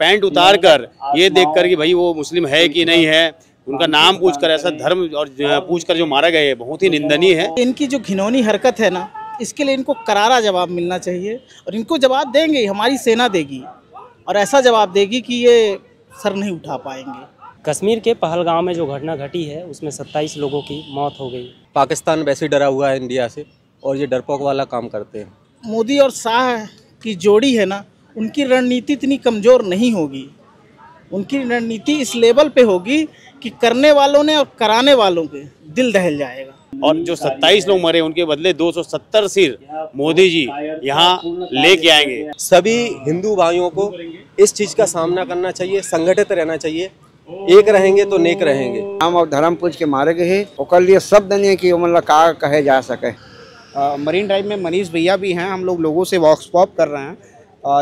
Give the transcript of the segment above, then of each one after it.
Pant उतार कर ये देखकर कि भाई वो मुस्लिम है कि नहीं है, उनका नाम पूछकर, ऐसा धर्म और पूछकर जो मारा गया है, बहुत ही निंदनीय है। इनकी जो घिनौनी हरकत है ना, इसके लिए इनको करारा जवाब मिलना चाहिए और इनको जवाब देंगे, हमारी सेना देगी और ऐसा जवाब देगी कि ये सर नहीं उठा पाएंगे। कश्मीर के पहलगाम में जो घटना घटी है उसमें 27 लोगों की मौत हो गई। पाकिस्तान वैसे डरा हुआ है इंडिया से और ये डरपोक वाला काम करते हैं। मोदी और शाह की जोड़ी है ना, उनकी रणनीति इतनी कमज़ोर नहीं होगी। उनकी रणनीति इस लेवल पे होगी कि करने वालों ने और कराने वालों के दिल दहल जाएगा। और जो 27 लोग मरे उनके बदले 270 सिर मोदी जी यहाँ लेके आएंगे। सभी हिंदू भाइयों को इस चीज़ का सामना करना चाहिए, संगठित रहना चाहिए। एक रहेंगे तो नेक रहेंगे। नाम और धर्म पूछ के मारे गए, ओकर लिए शब्द नहीं कि मतलब का कहे जा सके। मरीन ड्राइव में मनीष भैया भी हैं। हम लोगों से वॉक्सपॉप कर रहे हैं,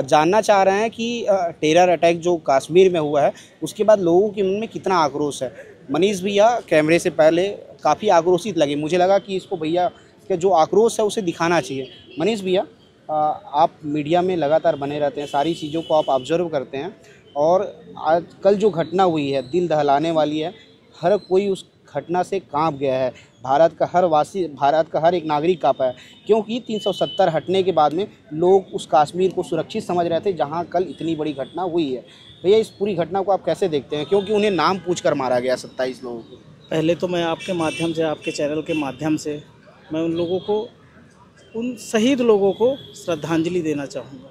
जानना चाह रहे हैं कि टेरर अटैक जो कश्मीर में हुआ है उसके बाद लोगों के मन में कितना आक्रोश है। मनीष भैया कैमरे से पहले काफ़ी आक्रोशित लगे, मुझे लगा कि इसको भैया के जो आक्रोश है उसे दिखाना चाहिए। मनीष भैया, आप मीडिया में लगातार बने रहते हैं, सारी चीज़ों को आप ऑब्जर्व करते हैं और आज कल जो घटना हुई है दिल दहलाने वाली है। हर कोई उस घटना से कांप गया है। भारत का हर एक नागरिक कांपा है, क्योंकि 370 हटने के बाद में लोग उस कश्मीर को सुरक्षित समझ रहे थे जहां कल इतनी बड़ी घटना हुई है। भैया, इस पूरी घटना को आप कैसे देखते हैं, क्योंकि उन्हें नाम पूछकर मारा गया 27 लोगों को? पहले तो मैं आपके माध्यम से, आपके चैनल के माध्यम से मैं उन लोगों को, उन शहीद लोगों को श्रद्धांजलि देना चाहूँगा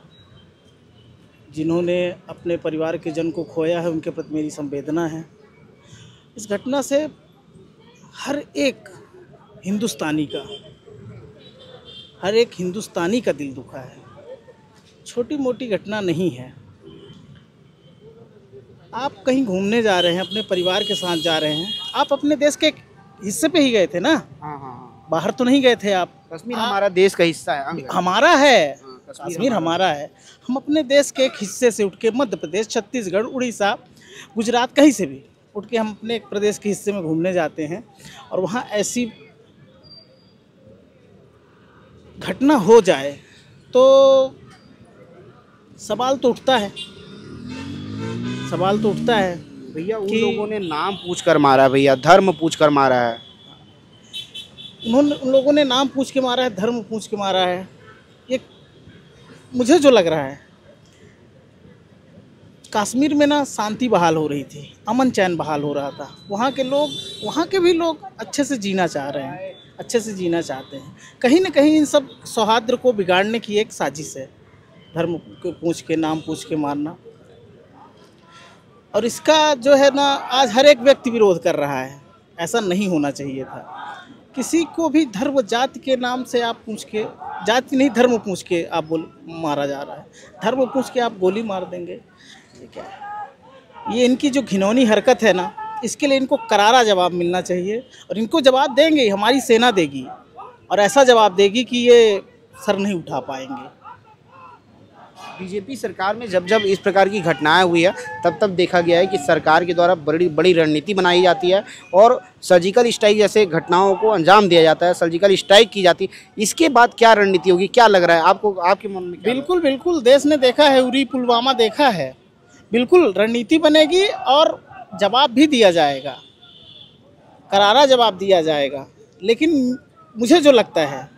जिन्होंने अपने परिवार के जन को खोया है। उनके प्रति मेरी संवेदना है। इस घटना से हर एक हिंदुस्तानी का दिल दुखा है। छोटी मोटी घटना नहीं है। आप कहीं घूमने जा रहे हैं, अपने परिवार के साथ जा रहे हैं, आप अपने देश के एक हिस्से पे ही गए थे ना। हाँ। बाहर तो नहीं गए थे आप। कश्मीर हमारा देश का हिस्सा है, हमारा है। कश्मीर हमारा है। हम अपने देश के एक हिस्से से उठ के मध्य प्रदेश, छत्तीसगढ़, उड़ीसा, गुजरात, कहीं से भी उठ के हम अपने एक प्रदेश के हिस्से में घूमने जाते हैं और वहाँ ऐसी घटना हो जाए तो सवाल तो उठता है। भैया, उन लोगों ने नाम पूछकर मारा है, भैया धर्म पूछकर मारा है। उन लोगों ने नाम पूछ के मारा है, धर्म पूछ के मारा है। ये मुझे जो लग रहा है, कश्मीर में ना शांति बहाल हो रही थी, अमन चैन बहाल हो रहा था। वहाँ के भी लोग अच्छे से जीना चाह रहे हैं, अच्छे से जीना चाहते हैं। कहीं ना कहीं इन सब सौहार्द को बिगाड़ने की एक साजिश है, धर्म को पूछ के, नाम पूछ के मारना। और इसका जो है ना, आज हर एक व्यक्ति विरोध कर रहा है। ऐसा नहीं होना चाहिए था। किसी को भी धर्म जाति के नाम से आप पूछ के, जाति नहीं धर्म पूछ के आप मारा जा रहा है। धर्म पूछ के आप गोली मार देंगे, ये क्या है? ये इनकी जो घिनौनी हरकत है ना, इसके लिए इनको करारा जवाब मिलना चाहिए और इनको जवाब देंगे, हमारी सेना देगी और ऐसा जवाब देगी कि ये सर नहीं उठा पाएंगे। बीजेपी सरकार में जब इस प्रकार की घटनाएं हुई है तब देखा गया है कि सरकार के द्वारा बड़ी रणनीति बनाई जाती है और सर्जिकल स्ट्राइक जैसे घटनाओं को अंजाम दिया जाता है, सर्जिकल स्ट्राइक की जाती है। इसके बाद क्या रणनीति होगी, क्या लग रहा है आपको, आपके मन में? बिल्कुल देश ने देखा है, उरी पुलवामा देखा है। बिल्कुल रणनीति बनेगी और जवाब भी दिया जाएगा, करारा जवाब दिया जाएगा। लेकिन मुझे जो लगता है,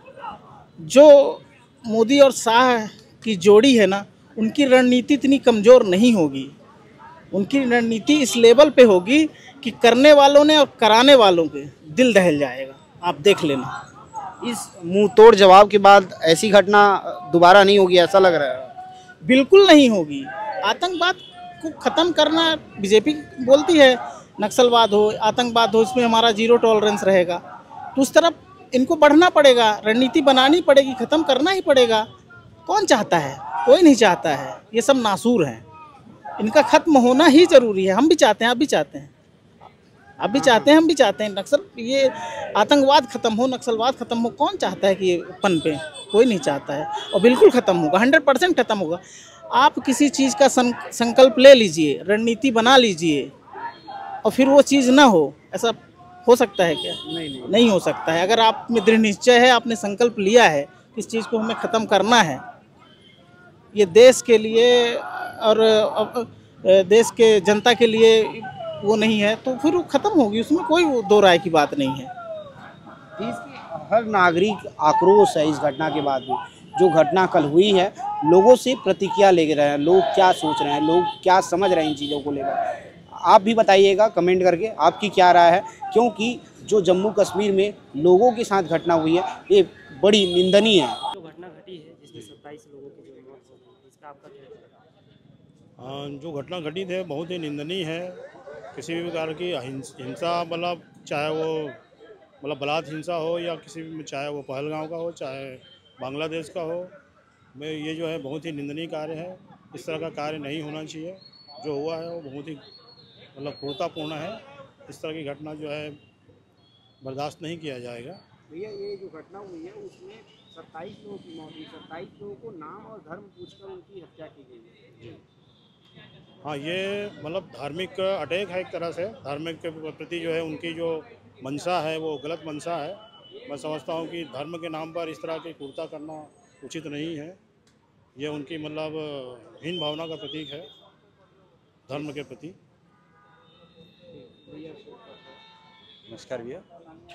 जो मोदी और शाह की जोड़ी है ना, उनकी रणनीति इतनी कमज़ोर नहीं होगी। उनकी रणनीति इस लेवल पे होगी कि करने वालों ने और कराने वालों के दिल दहल जाएगा। आप देख लेना। इस मुंह तोड़ जवाब के बाद ऐसी घटना दोबारा नहीं होगी, ऐसा लग रहा है? बिल्कुल नहीं होगी। आतंकवाद को ख़त्म करना बीजेपी बोलती है, नक्सलवाद हो, आतंकवाद हो, इसमें हमारा जीरो टॉलरेंस रहेगा। तो उस तरफ इनको बढ़ना पड़ेगा, रणनीति बनानी पड़ेगी, ख़त्म करना ही पड़ेगा। कौन चाहता है? कोई नहीं चाहता है। ये सब नासूर हैं, इनका ख़त्म होना ही ज़रूरी है। हम भी चाहते हैं, आप भी चाहते हैं, हम भी चाहते हैं नक्सल, ये आतंकवाद ख़त्म हो, नक्सलवाद ख़त्म हो। कौन चाहता है कि ये पनपे? कोई नहीं चाहता है और बिल्कुल ख़त्म होगा, 100% ख़त्म होगा। आप किसी चीज़ का संकल्प ले लीजिए, रणनीति बना लीजिए और फिर वो चीज़ ना हो, ऐसा हो सकता है क्या? नहीं हो सकता है। अगर आप में दृढ़ निश्चय है, आपने संकल्प लिया है इस चीज़ को हमें ख़त्म करना है, ये देश के लिए और देश के जनता के लिए वो नहीं है, तो फिर वो ख़त्म होगी, उसमें कोई दो राय की बात नहीं है। देश के हर नागरिक आक्रोश है इस घटना के बाद भी। जो घटना कल हुई है, लोगों से प्रतिक्रिया ले रहे हैं, लोग क्या सोच रहे हैं, लोग क्या समझ रहे हैं इन चीज़ों को लेकर। आप भी बताइएगा कमेंट करके आपकी क्या राय है, क्योंकि जो जम्मू कश्मीर में लोगों के साथ घटना हुई है ये बड़ी निंदनीय है। जो घटना घटी है जिसमें 27 लोगों की जो मौत हो गई, इसका आपका क्या कहना है? हाँ, जो घटना घटी थी बहुत ही निंदनीय है। किसी भी प्रकार की हिंसा, मतलब चाहे वो मतलब बलात् हिंसा हो या किसी भी, चाहे वो पहलगांव का हो चाहे बांग्लादेश का हो, मैं ये जो है बहुत ही निंदनीय कार्य है। इस तरह का कार्य नहीं होना चाहिए। जो हुआ है वो बहुत ही मतलब क्रूरतापूर्ण है। इस तरह की घटना जो है बर्दाश्त नहीं किया जाएगा। भैया ये जो घटना हुई है उसमें 27 लोगों की मौत हुई, 27 लोगों को नाम और धर्म पूछकर उनकी हत्या की गई है। हाँ, ये मतलब धार्मिक अटैक है एक तरह से। धार्मिक के प्रति जो है उनकी जो मंशा है वो गलत मंशा है। मैं समझता हूँ कि धर्म के नाम पर इस तरह की क्रूरता करना उचित नहीं है। ये उनकी मतलब हीन भावना का प्रतीक है धर्म के प्रति। नमस्कार भैया,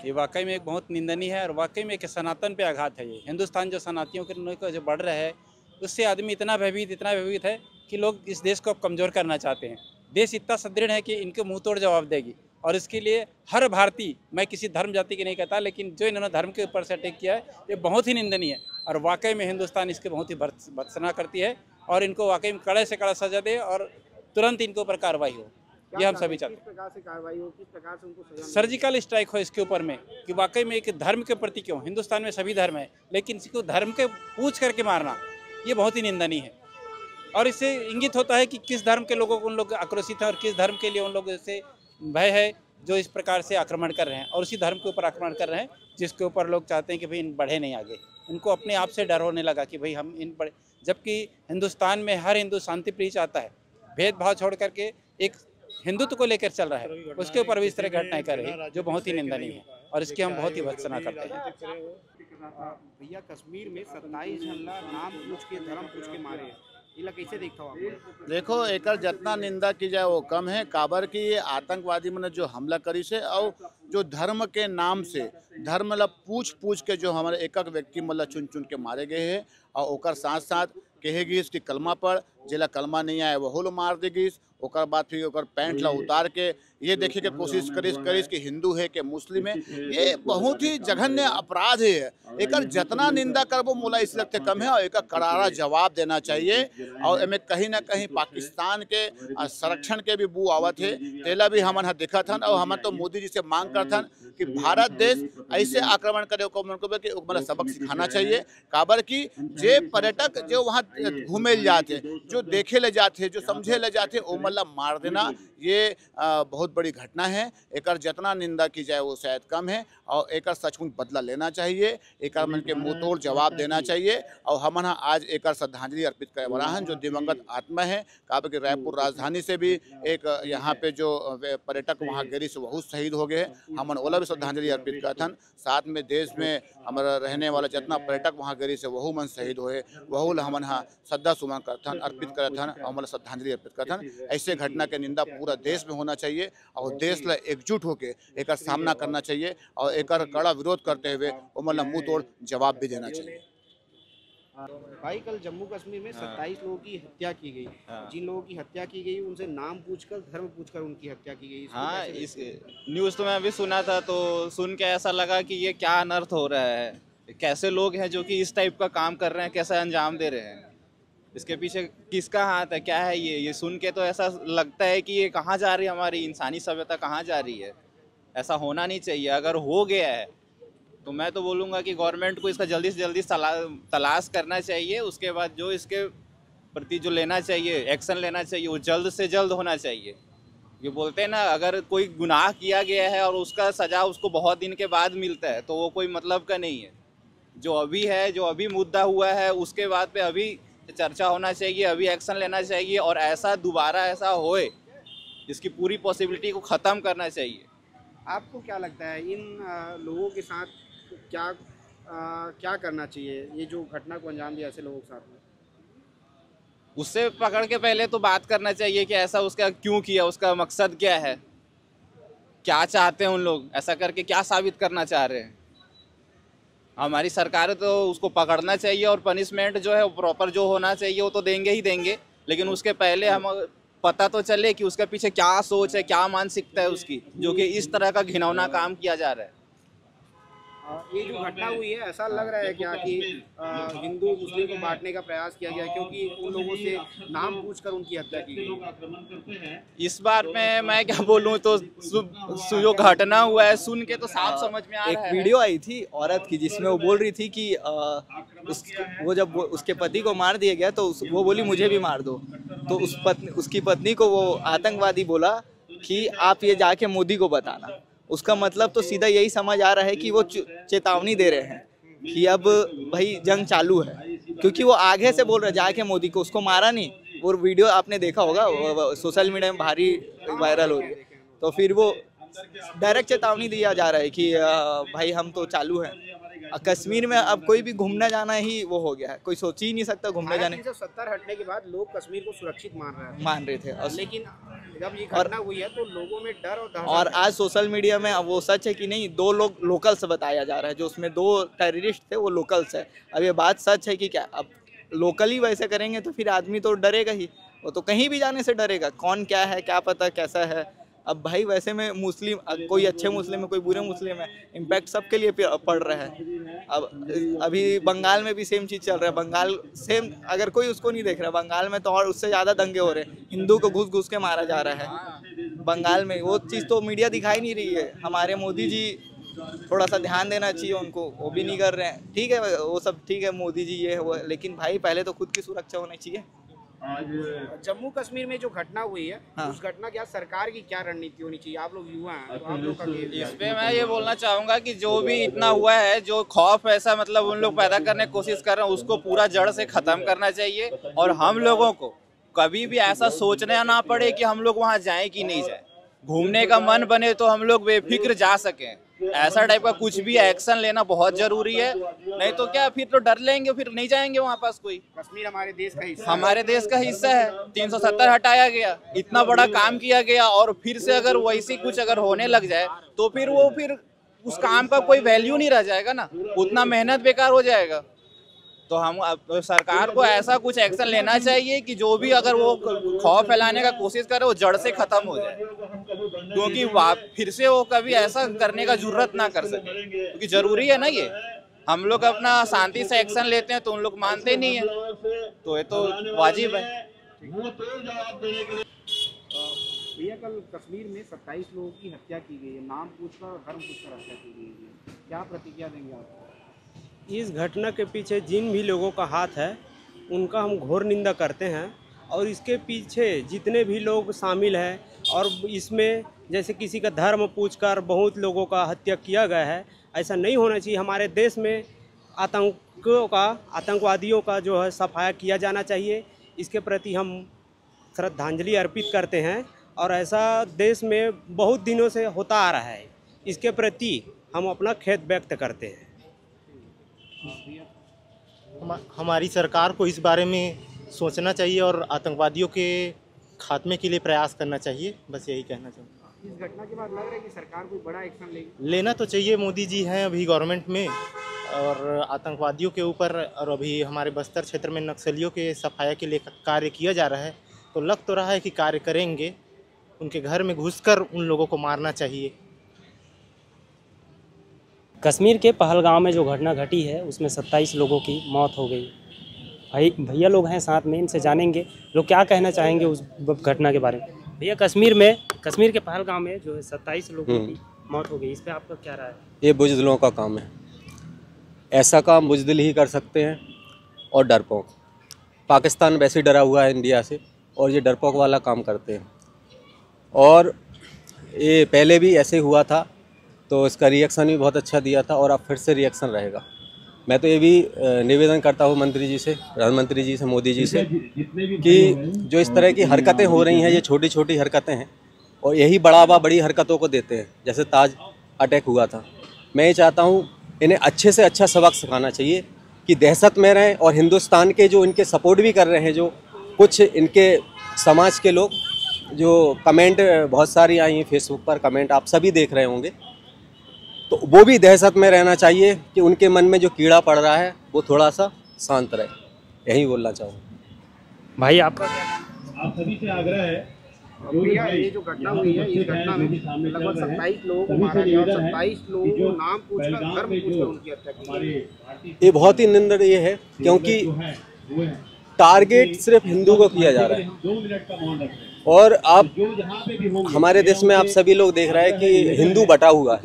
ये वाकई में एक बहुत निंदनीय है और वाकई में एक सनातन पे आघात है। ये हिंदुस्तान जो सनातनियों के जो बढ़ रहा है उससे आदमी इतना भयभीत है कि लोग इस देश को अब कमज़ोर करना चाहते हैं। देश इतना सुदृढ़ है कि इनके मुंह तोड़ जवाब देगी और इसके लिए हर भारतीय, मैं किसी धर्म जाति की नहीं कहता, लेकिन जो इन्होंने धर्म के ऊपर से अटैक किया है ये बहुत ही निंदनीय है और वाकई में हिंदुस्तान इसके बहुत ही भर्त्सना करती है और इनको वाकई में कड़े से कड़ा सजा दे और तुरंत इनके ऊपर कार्रवाई हो, ये हम सभी चाहते हैं। किस प्रकार से कार्रवाई हो, किस प्रकार से उनको सजा मिले? सर्जिकल स्ट्राइक हो इसके ऊपर में कि वाकई में एक धर्म के प्रति क्यों, हिंदुस्तान में सभी धर्म है लेकिन इसको धर्म के पूछ करके मारना ये बहुत ही निंदनीय है। और इससे इंगित होता है कि किस धर्म के लोगों को उन लोग आक्रोशित हैं और किस धर्म के लिए उन लोगों से भय है जो इस प्रकार से आक्रमण कर रहे हैं और उसी धर्म के ऊपर आक्रमण कर रहे हैं जिसके ऊपर लोग चाहते हैं कि भाई इन बढ़े नहीं आगे। उनको अपने आप से डर होने लगा कि भाई हम इन बढ़े, जबकि हिंदुस्तान में हर हिंदू शांति प्रिय चाहता है, भेदभाव छोड़ करके एक हिंदुत्व को लेकर चल रहा है, उसके ऊपर भी इस तरह घटनाएं कर रही है जो बहुत ही निंदनीय है और इसकी हम बहुत ही भर्त्सना करते हैं। भैया कश्मीर में 27 हमला नाम पूछ के धर्म पूछ के मारे हैं, इला कैसे देखता हो आप? देखो एकर जितना निंदा की जाए वो कम है। काबर की ये आतंकवादी ने जो हमला करी से और जो धर्म के नाम से धर्म मतलब पूछ के जो हमारे एक व्यक्ति मतलब चुन के मारे गए हैं और ओकर साथ साथ कहेगी इसकी कलमा पर जिला कलमा नहीं आए वो होल मार देगी। ओकर बाद फिर ओकर पैंट ला उतार के ये देखे के कोशिश करिस कि हिंदू है कि मुस्लिम है। ये बहुत ही जघन्य अपराध है। एकर जितना निंदा करबो मोला इस लगते कम है और एक करारा जवाब देना चाहिए। और एमें कहीं ना कहीं पाकिस्तान के संरक्षण के भी बू आवत है। तेला भी हमन देखा था और हम तो मोदी जी से मांग करथन कि भारत देश ऐसे आक्रमण करे को मतलब सबक सिखाना चाहिए। काबर की जे पर्यटक जो वहाँ घूमे ले जाते, जो देखे ले जाते, जो समझे ले जाते, वो मतलब मार देना ये बहुत बड़ी घटना है। एकर जितना निंदा की जाए वो शायद कम है और एकर सचमुच बदला लेना चाहिए। एकर मन के मुँह तोड़ जवाब देना चाहिए और हमन आज एकर श्रद्धांजलि अर्पित करे वाला हन जो दिवंगत आत्मा है। काबर की रायपुर राजधानी से भी एक यहाँ पे जो पर्यटक वहाँ गिरी से वह शहीद हो गए। हमन ओला भी श्रद्धांजलि अर्पित करथन। साथ में देश में हमारा रहने वाला जितना पर्यटक वहाँ गिरी से वहू मन शहीद होए वहू हमन हाँ श्रद्धा सुमन करथन अर्पित करथन और मतलब श्रद्धांजलि अर्पित करथन। ऐसे घटना के निंदा पूरा देश में होना चाहिए और देश ला एकजुट होकर एक सामना करना चाहिए और एक कड़ा विरोध करते हुए वो मतलब मुंह तोड़ जवाब भी देना चाहिए। भाई कल जम्मू कश्मीर में 27 लोगों की हत्या की गई। जिन लोगों की हत्या की गई उनसे नाम पूछकर धर्म पूछकर उनकी हत्या की गई। हाँ, इस न्यूज़ तो मैं अभी सुना था तो सुन के ऐसा लगा कि ये क्या अनर्थ हो रहा है। कैसे लोग हैं जो कि इस टाइप का काम कर रहे हैं, कैसे अंजाम दे रहे हैं, इसके पीछे किसका हाथ है, क्या है ये सुन के तो ऐसा लगता है कि ये कहाँ जा रही है, हमारी इंसानी सभ्यता कहाँ जा रही है। ऐसा होना नहीं चाहिए। अगर हो गया है तो मैं तो बोलूँगा कि गवर्नमेंट को इसका जल्दी से जल्दी तलाश करना चाहिए। उसके बाद जो इसके प्रति जो लेना चाहिए, एक्शन लेना चाहिए, वो जल्द से जल्द होना चाहिए। ये बोलते हैं ना, अगर कोई गुनाह किया गया है और उसका सज़ा उसको बहुत दिन के बाद मिलता है तो वो कोई मतलब का नहीं है। जो अभी है, जो अभी मुद्दा हुआ है, उसके बाद पे अभी चर्चा होना चाहिए, अभी एक्शन लेना चाहिए और ऐसा दोबारा ऐसा होए इसकी पूरी पॉसिबिलिटी को ख़त्म करना चाहिए। आपको क्या लगता है इन लोगों के साथ क्या करना चाहिए, ये जो घटना को अंजाम दिया ऐसे लोगों के साथ में? उससे पकड़ के पहले तो बात करना चाहिए कि ऐसा उसका क्यों किया, उसका मकसद क्या है, क्या चाहते हैं उन लोग, ऐसा करके क्या साबित करना चाह रहे हैं। हमारी सरकार तो उसको पकड़ना चाहिए और पनिशमेंट जो है वो प्रॉपर जो होना चाहिए वो तो देंगे ही देंगे, लेकिन उसके पहले हम पता तो चले कि उसके पीछे क्या सोच है, क्या मानसिकता है उसकी, जो कि इस तरह का घिनौना काम किया जा रहा है। ये जो घटना हुई है, ऐसा लग रहा है क्या कि हिंदू मुस्लिम को बांटने का प्रयास किया गया, क्योंकि उन लोगों से नाम पूछकर उनकी हत्या की गई। इस बार में मैं क्या बोलूं, तो जो घटना हुआ है सुन के तो साफ समझ में आ रहा है। एक वीडियो आई थी औरत की जिसमें वो बोल रही थी कि वो जब उसके पति को मार दिया गया तो वो बोली मुझे भी मार दो, तो उसकी पत्नी को वो आतंकवादी बोला कि आप ये जाके मोदी को बताना। उसका मतलब तो सीधा यही समझ आ रहा है कि वो चेतावनी दे रहे हैं कि अब भाई जंग चालू है, क्योंकि वो आगे से बोल रहे जाके मोदी को, उसको मारा नहीं। वो वीडियो आपने देखा होगा, सोशल मीडिया में भारी वायरल हो रही है, तो फिर वो डायरेक्ट चेतावनी दिया जा रहा है कि भाई हम तो चालू हैं। कश्मीर में अब कोई भी घूमने जाना ही वो हो गया है, कोई सोच ही नहीं सकता घूमने जाने। 1970 हटने के बाद लोग कश्मीर को सुरक्षित मान रहे थे, लेकिन जब ये घटना हुई है तो लोगों में डर और दहशत और आज सोशल मीडिया में वो सच है कि नहीं, 2 लोग लोकल्स बताया जा रहा है, जो उसमें 2 टेररिस्ट थे वो लोकल्स है। अब ये बात सच है कि क्या अब लोकल ही वैसे करेंगे तो फिर आदमी तो डरेगा ही, वो तो कहीं भी जाने से डरेगा, कौन क्या है क्या पता कैसा है। अब भाई वैसे में मुस्लिम, कोई अच्छे मुस्लिम है कोई बुरे मुस्लिम है, इम्पैक्ट सबके लिए पड़ रहा है। अब अभी बंगाल में भी सेम चीज़ चल रहा है, बंगाल सेम, अगर कोई उसको नहीं देख रहा, बंगाल में तो और उससे ज़्यादा दंगे हो रहे हैं, हिंदू को घुस घुस के मारा जा रहा है बंगाल में। वो चीज़ तो मीडिया दिखाई नहीं रही है। हमारे मोदी जी थोड़ा सा ध्यान देना चाहिए उनको, वो भी नहीं कर रहे हैं। ठीक है वो सब ठीक है, मोदी जी ये वो, लेकिन भाई पहले तो खुद की सुरक्षा होनी चाहिए। जम्मू कश्मीर में जो घटना हुई है, हाँ। उस घटना के सरकार की क्या रणनीति होनी चाहिए? आप लोग युवा हैं, तो आप लोग का इस पे मैं ये बोलना चाहूँगा कि जो भी इतना हुआ है, जो खौफ ऐसा मतलब उन लोग पैदा करने की कोशिश कर रहे हैं, उसको पूरा जड़ से ख़त्म करना चाहिए। और हम लोगों को कभी भी ऐसा सोचना ना पड़े कि हम लोग वहाँ जाएँ कि नहीं जाए। घूमने का मन बने तो हम लोग बेफिक्र जा सकें, ऐसा टाइप का कुछ भी एक्शन लेना बहुत जरूरी है। नहीं तो क्या, फिर तो डर लेंगे, फिर नहीं जाएंगे वहाँ पास कोई। कश्मीर हमारे देश का हिस्सा है। 370 हटाया गया, इतना बड़ा काम किया गया, और फिर से अगर वैसी कुछ अगर होने लग जाए तो फिर उस काम का कोई वैल्यू नहीं रह जाएगा ना, उतना मेहनत बेकार हो जाएगा। तो हम सरकार को ऐसा कुछ एक्शन लेना चाहिए कि जो भी अगर वो खौफ फैलाने का कोशिश करे वो जड़ से खत्म हो जाए, क्योंकि फिर से वो कभी ऐसा करने का जुर्रत ना कर सके, क्योंकि जरूरी है ना ये। हम लोग अपना शांति से एक्शन लेते हैं तो उन लोग मानते नहीं है, तो ये तो वाजिब है। भैया कल कश्मीर में 27 लोगों की हत्या की गई है, नाम पूछकर और धर्म पूछकर हत्या की गई है, क्या प्रतिक्रिया देंगे आप? इस घटना के पीछे जिन भी लोगों का हाथ है उनका हम घोर निंदा करते हैं, और इसके पीछे जितने भी लोग शामिल हैं, और इसमें जैसे किसी का धर्म पूछकर बहुत लोगों का हत्या किया गया है, ऐसा नहीं होना चाहिए। हमारे देश में आतंकवादियों का जो है सफाया किया जाना चाहिए, इसके प्रति हम श्रद्धांजलि अर्पित करते हैं, और ऐसा देश में बहुत दिनों से होता आ रहा है, इसके प्रति हम अपना खेद व्यक्त करते हैं। हमारी सरकार को इस बारे में सोचना चाहिए और आतंकवादियों के खात्मे के लिए प्रयास करना चाहिए, बस यही कहना चाहूँगा। इस घटना के बाद लग रहा है कि सरकार कोई बड़ा एक्शन लेगी? लेना तो चाहिए, मोदी जी हैं अभी गवर्नमेंट में, और आतंकवादियों के ऊपर, और अभी हमारे बस्तर क्षेत्र में नक्सलियों के सफाया के लिए कार्य किया जा रहा है, तो लग तो रहा है कि कार्य करेंगे। उनके घर में घुसकर उन लोगों को मारना चाहिए। कश्मीर के पहलगाम में जो घटना घटी है उसमें 27 लोगों की मौत हो गई। भैया लोग हैं साथ में, इनसे जानेंगे लोग क्या कहना चाहेंगे उस घटना के बारे में। भैया कश्मीर के पहलगाम में जो है 27 लोगों की मौत हो गई, इस पे आपका क्या राय है? ये बुज़दिलों का काम है, ऐसा काम बुज़दिल ही कर सकते हैं, और डरपोक। पाकिस्तान वैसे डरा हुआ है इंडिया से, और ये डरपोक वाला काम करते हैं। और ये पहले भी ऐसे हुआ था, तो इसका रिएक्शन भी बहुत अच्छा दिया था, और अब फिर से रिएक्शन रहेगा। मैं तो ये भी निवेदन करता हूँ मंत्री जी से, प्रधानमंत्री जी से, मोदी जी से, कि जो इस तरह की हरकतें हो रही हैं, ये छोटी छोटी हरकतें हैं, और यही बढ़ावा बड़ी हरकतों को देते हैं, जैसे ताज अटैक हुआ था। मैं ये चाहता हूँ इन्हें अच्छे से अच्छा सबक सिखाना चाहिए कि दहशत में रहें, और हिंदुस्तान के जो इनके सपोर्ट भी कर रहे हैं, जो कुछ इनके समाज के लोग जो कमेंट बहुत सारी आई हैं फेसबुक पर, कमेंट आप सभी देख रहे होंगे, तो वो भी दहशत में रहना चाहिए कि उनके मन में जो कीड़ा पड़ रहा है वो थोड़ा सा शांत रहे, यही बोलना चाहूँगा। भाई आपका आप सभी से आग्रह है, भैया ये जो घटना हुई है, इस घटना में लगभग 27 लोगों को मारा गया और 27 लोगों को नाम पूछकर, धर्म पूछकर उनकी हत्या की गई। ये बहुत ही निंदनीय है, क्योंकि टारगेट सिर्फ हिंदू को किया जा रहा है। और आप हमारे देश में आप सभी लोग देख रहे हैं कि हिंदू बटा हुआ है,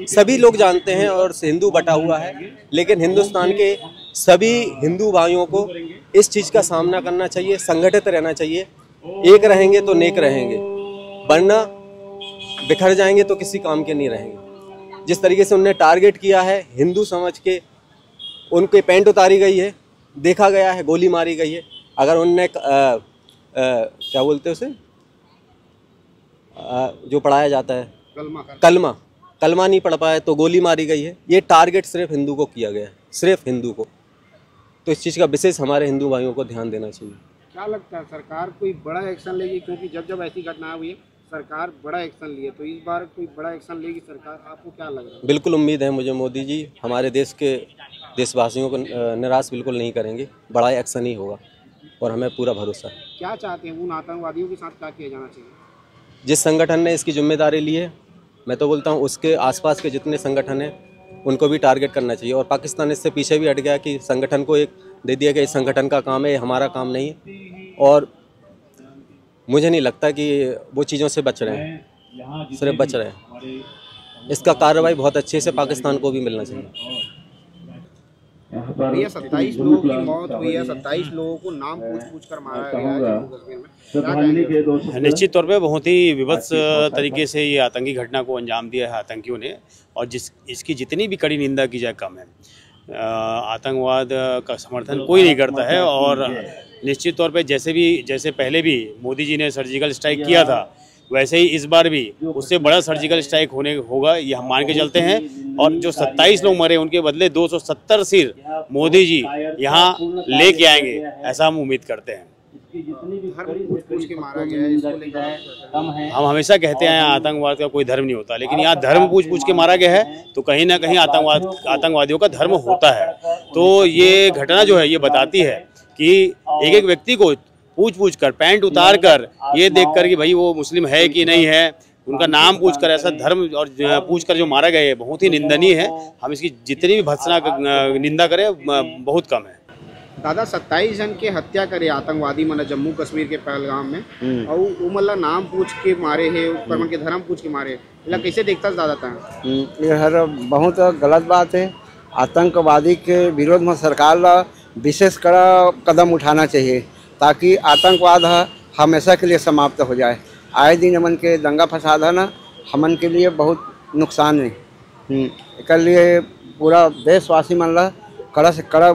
सभी लोग जानते हैं और हिंदू बटा हुआ है, लेकिन हिंदुस्तान के सभी हिंदू भाइयों को इस चीज़ का सामना करना चाहिए, संगठित रहना चाहिए। एक रहेंगे तो नेक रहेंगे, वरना बिखर जाएंगे तो किसी काम के नहीं रहेंगे। जिस तरीके से उन्होंने टारगेट किया है, हिंदू समझ के उनके पैंट उतारी गई है, देखा गया है, गोली मारी गई है। अगर उनने क्या बोलते हैं उसे, जो पढ़ाया जाता है कलमा नहीं पढ़ पाए तो गोली मारी गई है। ये टारगेट सिर्फ हिंदू को किया गया है, सिर्फ हिंदू को। तो इस चीज़ का विशेष हमारे हिंदू भाइयों को ध्यान देना चाहिए। क्या लगता है सरकार कोई बड़ा एक्शन लेगी, क्योंकि जब जब ऐसी घटना हुई है सरकार बड़ा एक्शन लिए, तो इस बार कोई बड़ा एक्शन लेगी सरकार, आपको क्या लग रहा है? बिल्कुल उम्मीद है मुझे, मोदी जी हमारे देश के देशवासियों को निराश बिल्कुल नहीं करेंगे, बड़ा एक्शन ही होगा और हमें पूरा भरोसा है। क्या चाहते हैं उन आतंकवादियों के साथ क्या किया जाना चाहिए? जिस संगठन ने इसकी जिम्मेदारी ली है, मैं तो बोलता हूँ उसके आसपास के जितने संगठन हैं उनको भी टारगेट करना चाहिए। और पाकिस्तान इससे पीछे भी हट गया कि संगठन को एक दे दिया कि इस संगठन का काम है, ये हमारा काम नहीं है। और मुझे नहीं लगता कि वो चीज़ों से बच रहे हैं, सिर्फ बच रहे हैं। इसका कार्रवाई बहुत अच्छे से पाकिस्तान को भी मिलना चाहिए। भैया 27 लोगों की मौत हुई है, 27 लोगों को नाम पूछ कर मारा गया है जम्मू कश्मीर में। निश्चित तौर पे बहुत ही विभत्स तरीके से ये आतंकी घटना को अंजाम दिया है आतंकियों ने, और इसकी जितनी भी कड़ी निंदा की जाए कम है। आतंकवाद का समर्थन कोई नहीं करता है, और निश्चित तौर पे जैसे पहले भी मोदी जी ने सर्जिकल स्ट्राइक किया था, वैसे ही इस बार भी उससे बड़ा सर्जिकल स्ट्राइक होगा, ये हम मान के चलते हैं। और जो 27 लोग मरे उनके बदले 270 सिर मोदी जी यहाँ लेके आएंगे, ऐसा हम उम्मीद करते हैं। हम हमेशा कहते हैं आतंकवाद का कोई धर्म नहीं होता, लेकिन यहाँ धर्म पूछ के मारा गया है, तो कहीं ना कहीं आतंकवादियों का धर्म होता है। तो ये घटना जो है ये बताती है कि एक व्यक्ति को पूछ कर, पैंट उतार कर, ये देख कर कि भाई वो मुस्लिम है कि नहीं है, उनका नाम पूछ कर, ऐसा धर्म और पूछ कर जो मारा गया है, बहुत ही निंदनीय है। हम इसकी जितनी भी भत्सना निंदा करें बहुत कम है। दादा 27 जन के हत्या करे आतंकवादी मतलब जम्मू कश्मीर के पहलगाम में, और वो मतलब नाम पूछ के मारे है, ऊपर के धर्म पूछ के मारे, कैसे देखता है दादा था? ये हर बहुत गलत बात है। आतंकवादी के विरोध में सरकार ला विशेष कड़ा कदम उठाना चाहिए, ताकि आतंकवाद हमेशा के लिए समाप्त हो जाए। आए दिन हमन के दंगा फसाद है ना, हमन के लिए बहुत नुकसान है। इसके लिए पूरा देशवासी मन ला कड़ा से कड़ा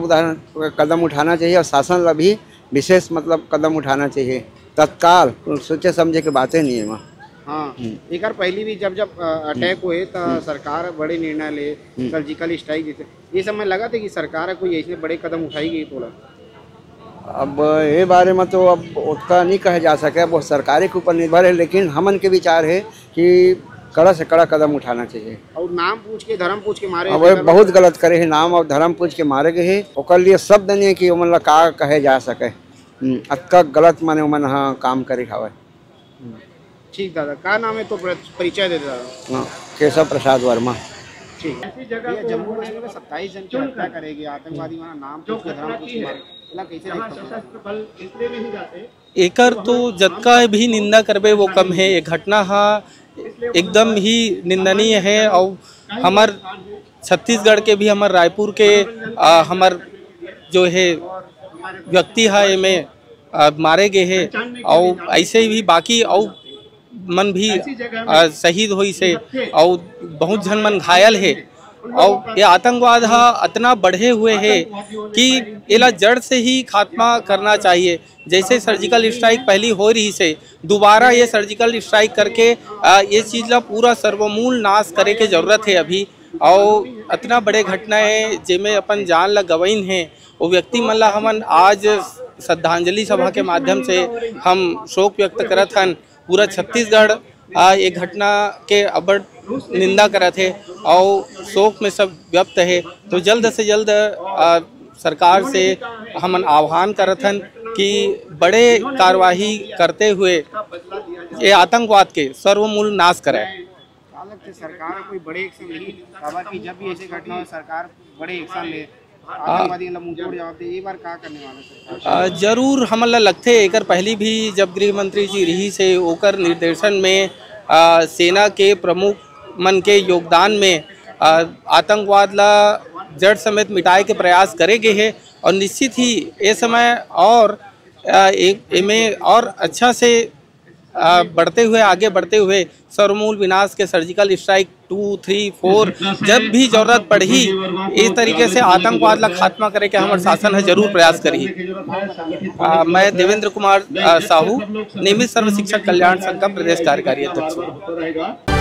कदम उठाना चाहिए, और शासन ला भी विशेष मतलब कदम उठाना चाहिए तत्काल। सोचे समझे के बातें नहीं है वहाँ। हाँ, एक बार पहले भी जब अटैक हुए तो सरकार बड़े निर्णय ले, सर्जिकल स्ट्राइक जैसे, ये समय लगा था कि सरकार कोई ऐसे बड़े कदम उठाएगी थोड़ा। अब ये बारे में तो अब उसका नहीं कहा जा सके, वो सरकार के ऊपर निर्भर है, लेकिन हमन के विचार है कि कड़ा से कड़ा कदम उठाना चाहिए। और नाम पूछ के, धर्म पूछ के मारे, अब बहुत गलत करे है, नाम और धर्म पूछ के मारे गए है। ओकर लिए शब्द नहीं कि उमन ला का कहे जा सके, अक्का गलत माने उमन हाँ काम करे हवे। ठीक दादा, का नाम है तो परिचय दे दादा? केशव प्रसाद वर्मा। ठीक। ये जम्मू कश्मीर में 27 जन की हत्या करेगी आतंकवादी, नाम पूछ के, धर्म पूछ के मारे, कैसे एकर तो जतका भी निंदा करबे वो कम है। ये घटना एकदम ही निंदनीय है। और हमार छत्तीसगढ़ के भी, हमार रायपुर के हमार जो है व्यक्ति है में मारे गए हैं, और ऐसे ही बाकी और मन भी शहीद हुई से, और बहुत जन मन घायल है। और ये आतंकवाद इतना बढ़े हुए है कि इला जड़ से ही खात्मा करना चाहिए। जैसे सर्जिकल स्ट्राइक पहली हो रही से, दोबारा ये सर्जिकल स्ट्राइक करके ये चीज़ ला पूरा सर्वमूल नाश करे के जरूरत है अभी। और इतना बड़े घटना है जिसमें अपन जान ला गवाइन है, वो व्यक्ति मन ला हमन आज श्रद्धांजलि सभा के माध्यम से हम शोक व्यक्त करत हन। पूरा छत्तीसगढ़ ये घटना के अबड़ निंदा करत है और शोक में सब व्यक्त है। तो जल्द से जल्द सरकार से हम आह्वान करत हन कि बड़े कार्यवाही करते हुए ये आतंकवाद के सर्वमूल नाश करे। सरकार कोई बड़े एक्शन नहीं, बाबा की जब भी ऐसे घटना हो सरकार बड़े एक्शन ले, आतंकवादी मुंहतोड़ जवाब दे। ये बार क्या करने वाला सरकार? जरूर हमला लगते एकर पहली भी जब गृह मंत्री जी रही से ओकर निर्देशन में सेना के प्रमुख मन के योगदान में आतंकवाद ला जड़ समेत मिटाए के प्रयास करे गए हैं और निश्चित ही ये समय और में और अच्छा से आगे बढ़ते हुए सर्वमूल विनाश के सर्जिकल स्ट्राइक 2, 3, 4 जब भी जरूरत पड़ी इस तरीके से आतंकवाद ला खात्मा करे के हमारे शासन है जरूर प्रयास करी। मैं देवेंद्र कुमार साहू, नियमित सर्व शिक्षक कल्याण संघ का प्रदेश कार्यकारी अध्यक्ष हूँ।